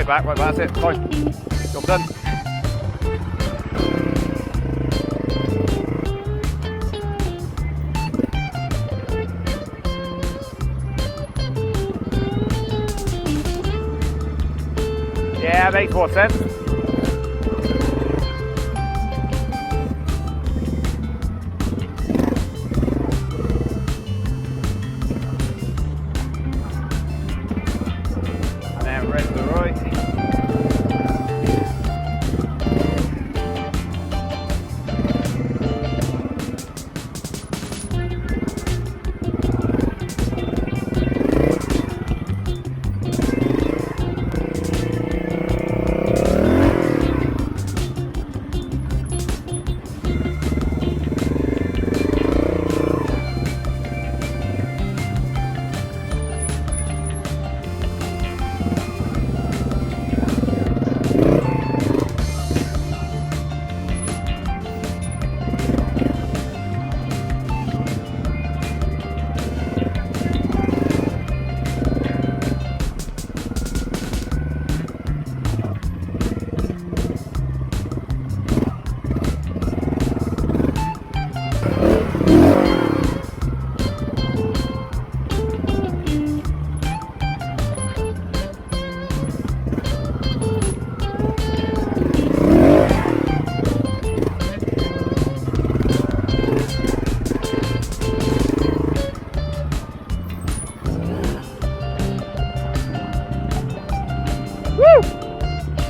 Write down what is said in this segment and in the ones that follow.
right back, that's it, fine. Job done. Yeah, makes more sense. And then rest to the right.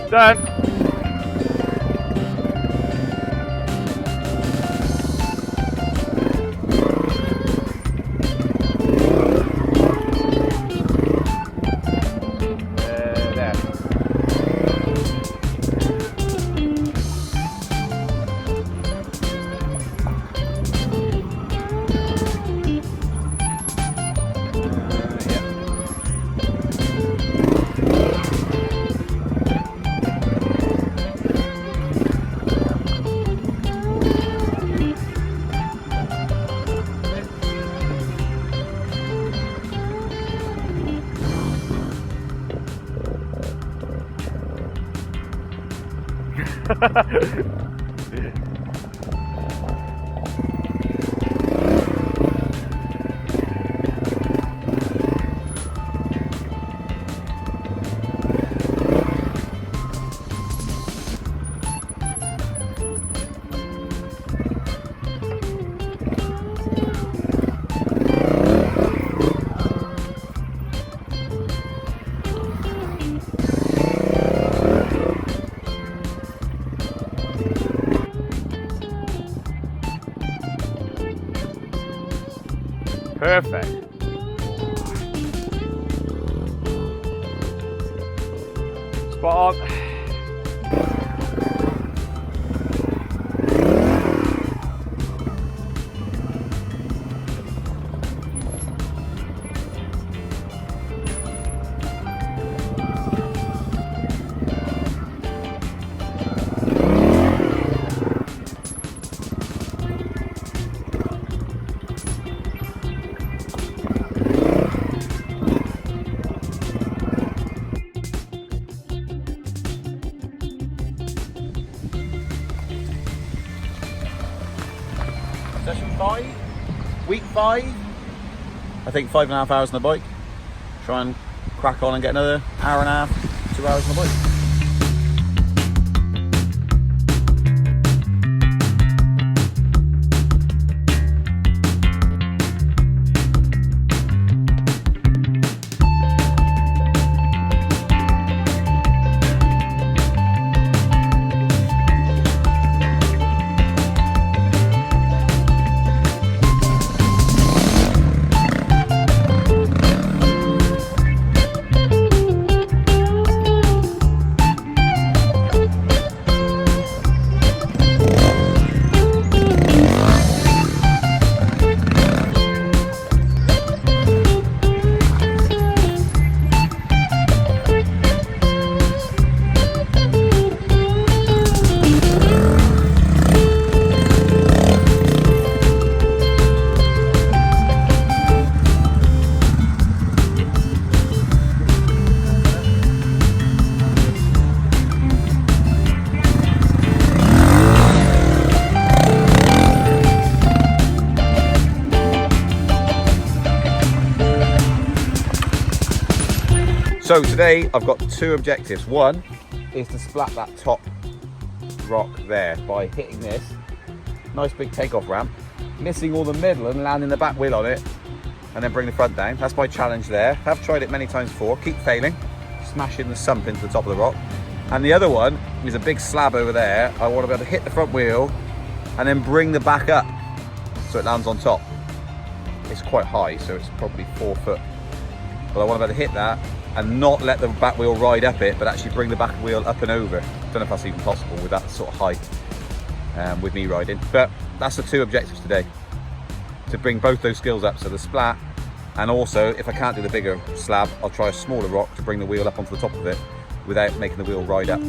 Done. There. Perfect. Spot on. Session 5, week 5. I think 5.5 hours on the bike. Try and crack on and get another hour and a half, 2 hours on the bike. So today I've got two objectives. One is to splat that top rock there by hitting this nice big takeoff ramp, missing all the middle and landing the back wheel on it, and then bring the front down. That's my challenge there. I've tried it many times before, keep failing, smashing the sump into the top of the rock. And the other one is a big slab over there. I want to be able to hit the front wheel and then bring the back up so it lands on top. It's quite high, so it's probably 4 foot. But I want to be able to hit that and not let the back wheel ride up it, but actually bring the back wheel up and over. Don't know if that's even possible with that sort of height with me riding. But that's the two objectives today, to bring both those skills up. So the splat, and also if I can't do the bigger slab, I'll try a smaller rock to bring the wheel up onto the top of it without making the wheel ride up.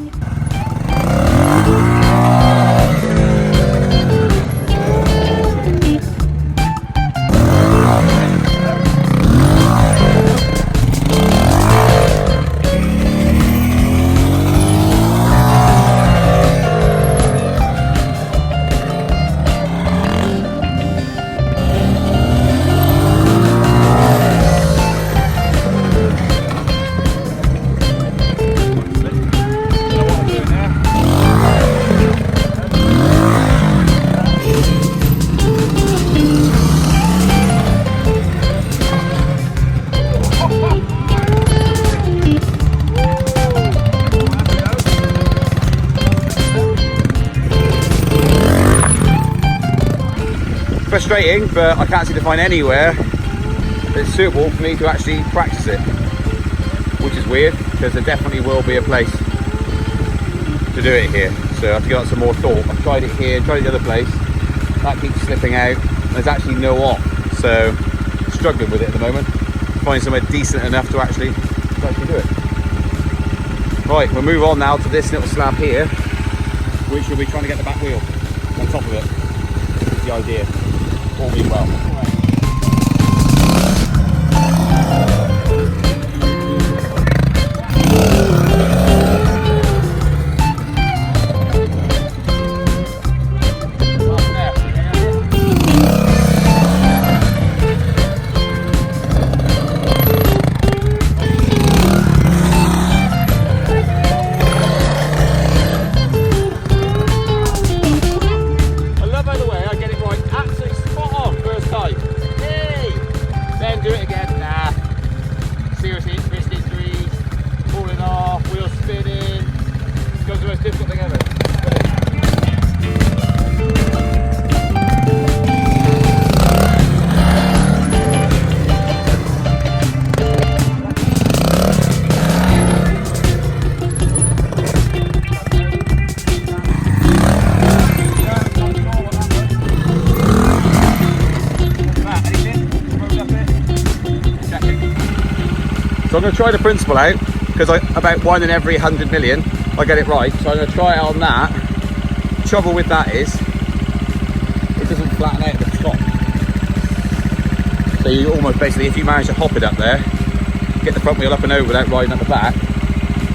Frustrating, but I can't seem to find anywhere that's suitable for me to actually practice it, which is weird because there definitely will be a place to do it here. So I have to give that some more thought. I've tried it here, tried it the other place, that keeps slipping out. There's actually no op, so I'm struggling with it at the moment. Find somewhere decent enough to actually do it. Right, we'll move on now to this little slab here, which will be trying to get the back wheel on top of it. That's the idea. All being well. So I'm going to try the principle out, because about 1 in every 100 million I get it right. So I'm going to try it on that. The trouble with that is it doesn't flatten out at the top. So you almost basically, if you manage to hop it up there, get the front wheel up and over without riding up the back,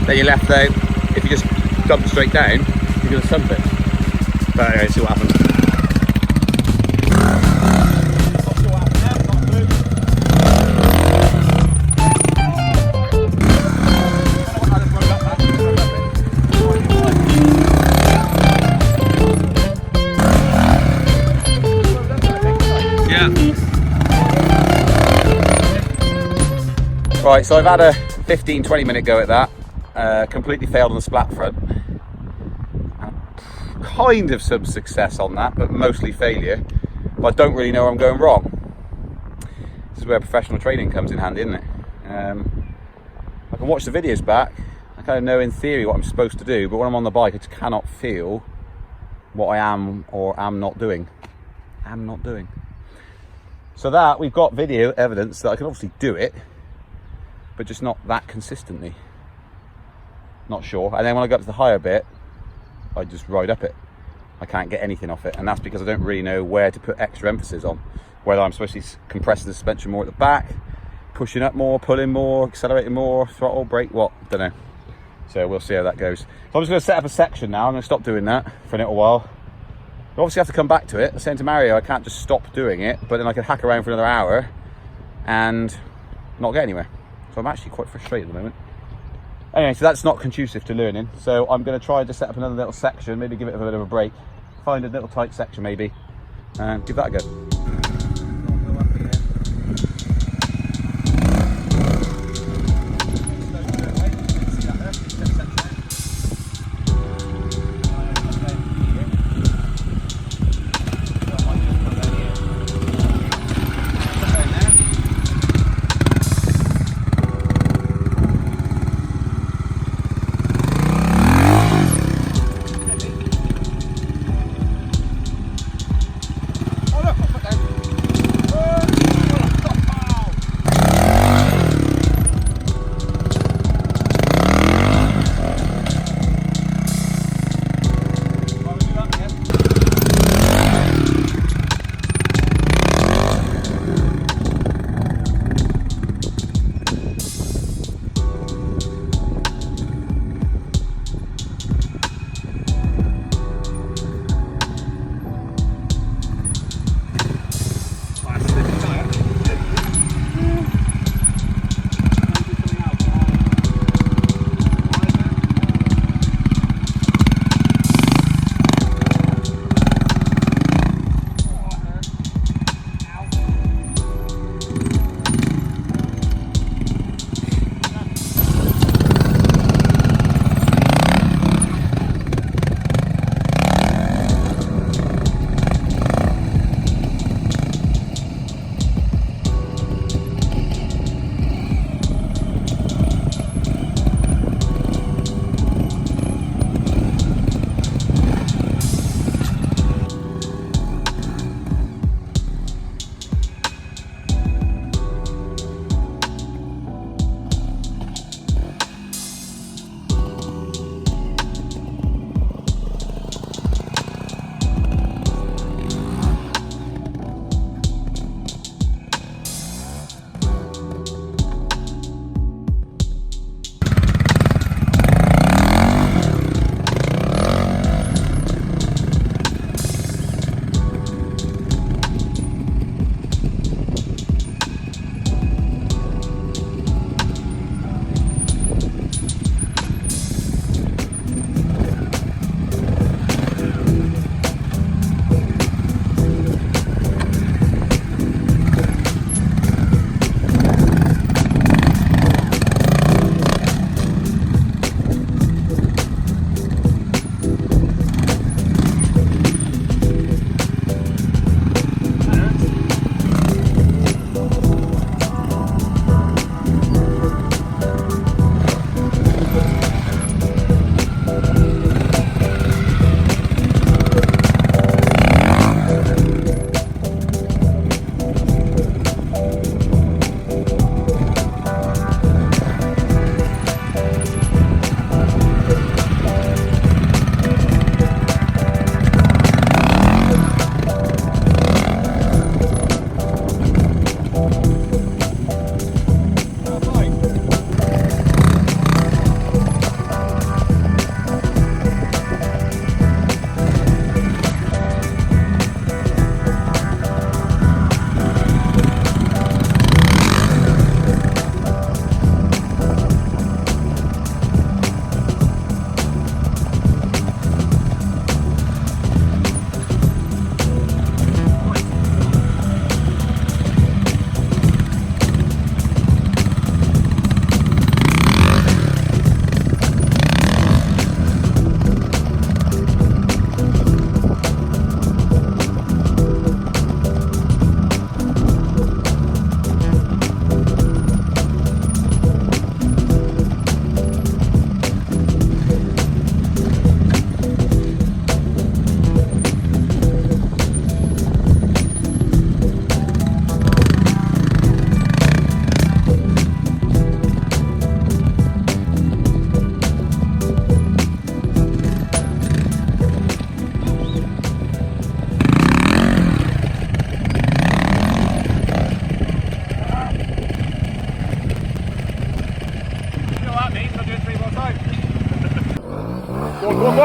then you're left out. If you just dump straight down, you're going to sump it. But anyway, see what happens. Right, so I've had a 15-20 minute go at that, completely failed on the splat front. Kind of some success on that, but mostly failure. But I don't really know where I'm going wrong. This is where professional training comes in handy, isn't it? I can watch the videos back, I kind of know in theory what I'm supposed to do, but when I'm on the bike I just cannot feel what I am or am not doing. So that, we've got video evidence that I can obviously do it, but just not that consistently. Not sure. And then when I go up to the higher bit, I just ride up it. I can't get anything off it, and that's because I don't really know where to put extra emphasis on. Whether I'm supposed to compress the suspension more at the back, pushing up more, pulling more, accelerating more, throttle, brake, what? Don't know. So we'll see how that goes. So I'm just going to set up a section now. I'm going to stop doing that for a little while. I obviously have to come back to it. I was saying to Mario, I can't just stop doing it, but then I can hack around for another hour and not get anywhere. So I'm actually quite frustrated at the moment. Anyway, so that's not conducive to learning. So I'm going to try to set up another little section, maybe give it a bit of a break, find a little tight section maybe, and give that a go.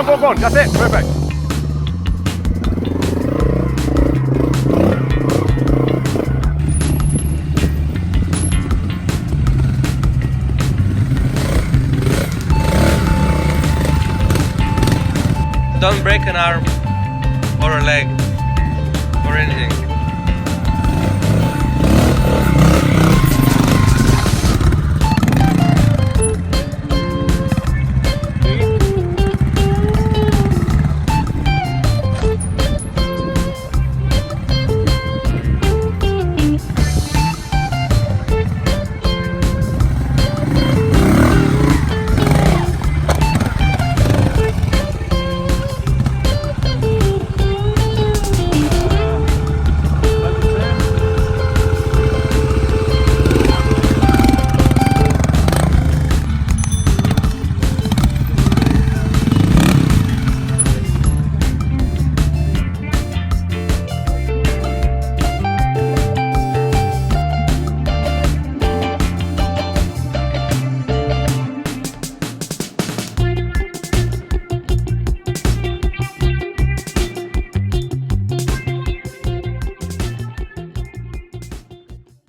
Go on, that's it, perfect. an arm or a leg or anything.